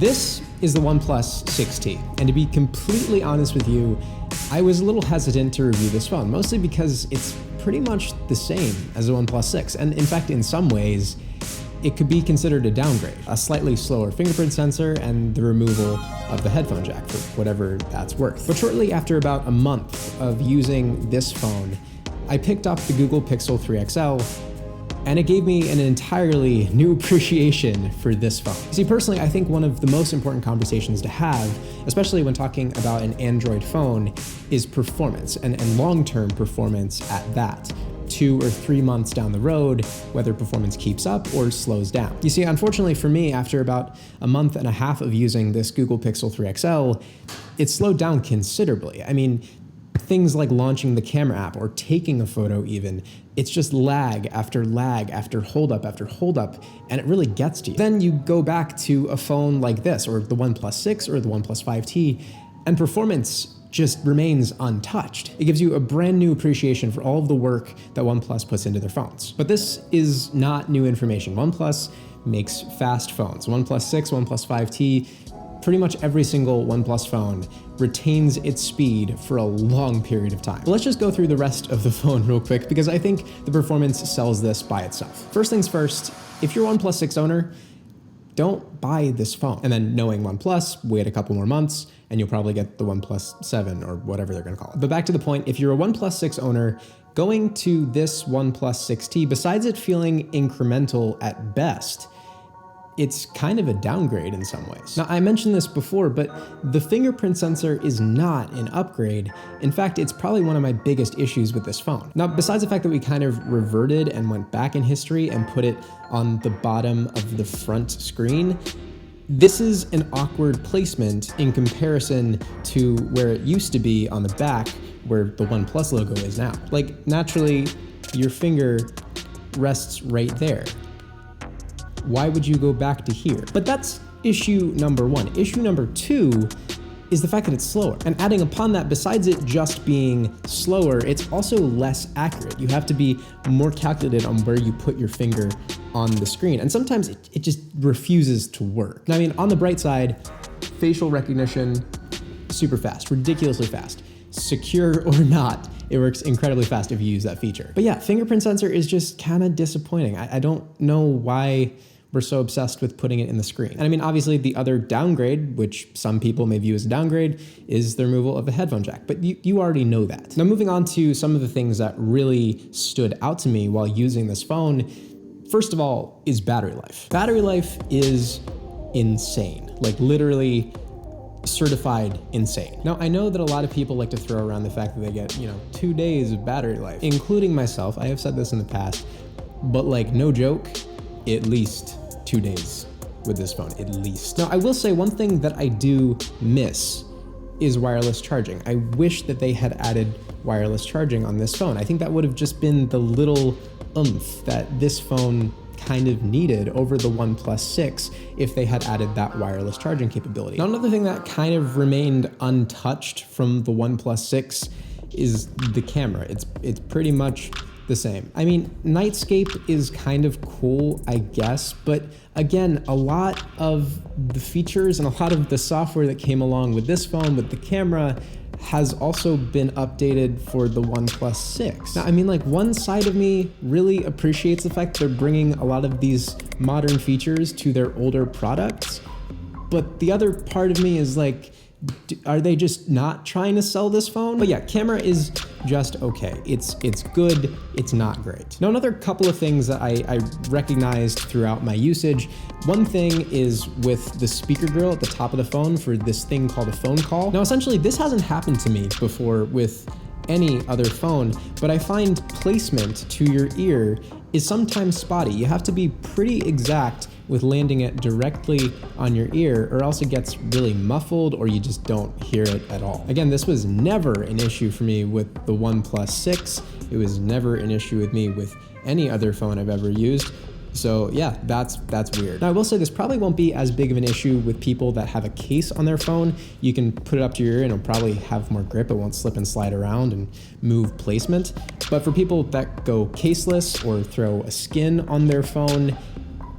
This is the OnePlus 6T, and to be completely honest with you, I was a little hesitant to review this phone, mostly because it's pretty much the same as the OnePlus 6, and in fact, in some ways, it could be considered a downgrade. A slightly slower fingerprint sensor and the removal of the headphone jack for whatever that's worth. But shortly after about a month of using this phone, I picked up the Google Pixel 3 XL, and it gave me an entirely new appreciation for this phone. See, personally, I think one of the most important conversations to have, especially when talking about an Android phone, is performance, and long-term performance at that. 2 or 3 months down the road, whether performance keeps up or slows down. You see, unfortunately for me, after about a month and a half of using this Google Pixel 3 XL, it slowed down considerably. I mean, things like launching the camera app or taking a photo even, it's just lag after holdup after holdup, and it really gets to you. Then you go back to a phone like this, or the OnePlus 6 or the OnePlus 5T, and performance just remains untouched. It gives you a brand new appreciation for all of the work that OnePlus puts into their phones. But this is not new information. OnePlus makes fast phones. OnePlus 6, OnePlus 5T, pretty much every single OnePlus phone retains its speed for a long period of time. But let's just go through the rest of the phone real quick, because I think the performance sells this by itself. First things first, if you're a OnePlus 6 owner, don't buy this phone. And then knowing OnePlus, wait a couple more months, and you'll probably get the OnePlus 7 or whatever they're gonna call it. But back to the point, if you're a OnePlus 6 owner, going to this OnePlus 6T, besides it feeling incremental at best, it's kind of a downgrade in some ways. Now, I mentioned this before, but the fingerprint sensor is not an upgrade. In fact, it's probably one of my biggest issues with this phone. Now, besides the fact that we kind of reverted and went back in history and put it on the bottom of the front screen, this is an awkward placement in comparison to where it used to be on the back, where the OnePlus logo is now. Like, naturally, your finger rests right there. Why would you go back to here? But that's issue number one. Issue number two is the fact that it's slower. And adding upon that, besides it just being slower, it's also less accurate. You have to be more calculated on where you put your finger on the screen. And sometimes it just refuses to work. I mean, on the bright side, facial recognition, super fast, ridiculously fast. Secure or not, it works incredibly fast if you use that feature. But yeah, fingerprint sensor is just kind of disappointing. I don't know why we're so obsessed with putting it in the screen. And I mean, obviously the other downgrade, which some people may view as a downgrade, is the removal of the headphone jack, but you already know that. Now, moving on to some of the things that really stood out to me while using this phone, first of all, is battery life. Battery life is insane, like literally certified insane. Now, I know that a lot of people like to throw around the fact that they get, 2 days of battery life, including myself. I have said this in the past, but like, no joke, at least 2 days with this phone, at least. Now, I will say one thing that I do miss is wireless charging. I wish that they had added wireless charging on this phone. I think that would have just been the little oomph that this phone kind of needed over the OnePlus 6 if they had added that wireless charging capability. Now, another thing that kind of remained untouched from the OnePlus 6 is the camera. It's pretty much the same. I mean, Nightscape is kind of cool, I guess, but again, a lot of the features and a lot of the software that came along with this phone, with the camera, has also been updated for the OnePlus 6. Now, I mean, like, one side of me really appreciates the fact they're bringing a lot of these modern features to their older products, but the other part of me is like, are they just not trying to sell this phone? But yeah, camera is just okay. It's good, it's not great. Now, another couple of things that I recognized throughout my usage, one thing is with the speaker grill at the top of the phone for this thing called a phone call. Now, essentially, this hasn't happened to me before with any other phone, but I find placement to your ear is sometimes spotty. You have to be pretty exact with landing it directly on your ear, or else it gets really muffled or you just don't hear it at all. Again, this was never an issue for me with the OnePlus 6. It was never an issue with me with any other phone I've ever used. So yeah, that's weird. Now, I will say this probably won't be as big of an issue with people that have a case on their phone. You can put it up to your ear and it'll probably have more grip. It won't slip and slide around and move placement. But for people that go caseless or throw a skin on their phone,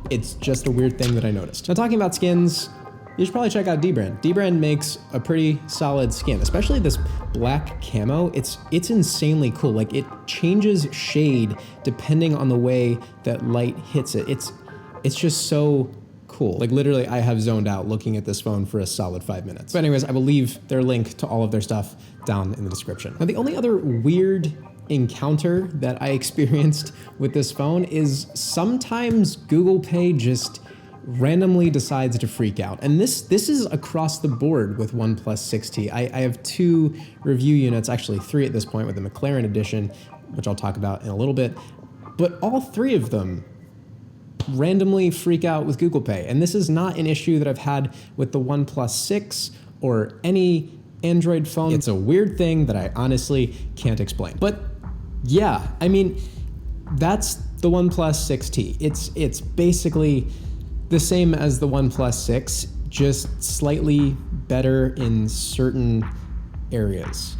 it's just a weird thing that I noticed. Now, talking about skins, you should probably check out dbrand. Dbrand makes a pretty solid skin, especially this black camo. It's insanely cool. Like, it changes shade depending on the way that light hits it. It's just so cool. Like, literally, I have zoned out looking at this phone for a solid 5 minutes. But anyways, I will leave their link to all of their stuff down in the description. Now, the only other weird encounter that I experienced with this phone is sometimes Google Pay just randomly decides to freak out. And this is across the board with OnePlus 6T. I have 2 review units, actually 3 at this point, with the McLaren Edition, which I'll talk about in a little bit. But all 3 of them randomly freak out with Google Pay. And this is not an issue that I've had with the OnePlus 6 or any Android phone. It's a weird thing that I honestly can't explain. But yeah, I mean, that's the OnePlus 6T. It's basically the same as the OnePlus 6, just slightly better in certain areas.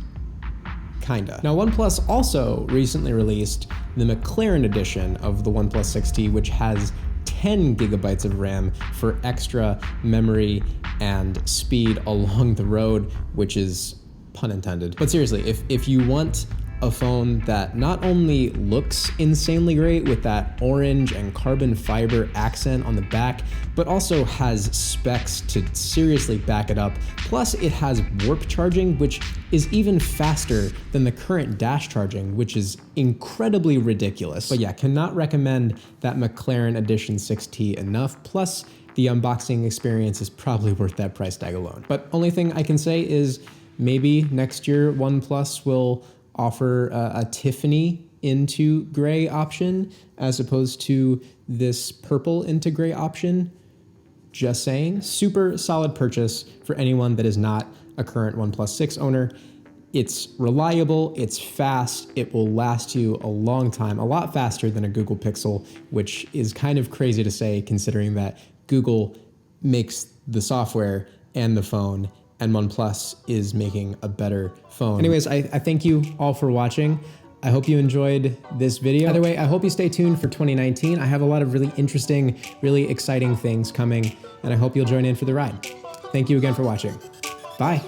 Kinda. Now, OnePlus also recently released the McLaren Edition of the OnePlus 6T, which has 10 gigabytes of RAM for extra memory and speed along the road, which is pun intended. But seriously, if you want a phone that not only looks insanely great with that orange and carbon fiber accent on the back, but also has specs to seriously back it up. Plus, it has warp charging, which is even faster than the current dash charging, which is incredibly ridiculous. But yeah, cannot recommend that McLaren Edition 6T enough. Plus, the unboxing experience is probably worth that price tag alone. But only thing I can say is maybe next year OnePlus will offer a Tiffany into gray option as opposed to this purple into gray option. Just saying. Super solid purchase for anyone that is not a current OnePlus 6 owner. It's reliable, it's fast, it will last you a long time, a lot faster than a Google Pixel, which is kind of crazy to say considering that Google makes the software and the phone, and OnePlus is making a better phone. Anyways, I thank you all for watching. I hope you enjoyed this video. Either way, I hope you stay tuned for 2019. I have a lot of really interesting, really exciting things coming, and I hope you'll join in for the ride. Thank you again for watching. Bye.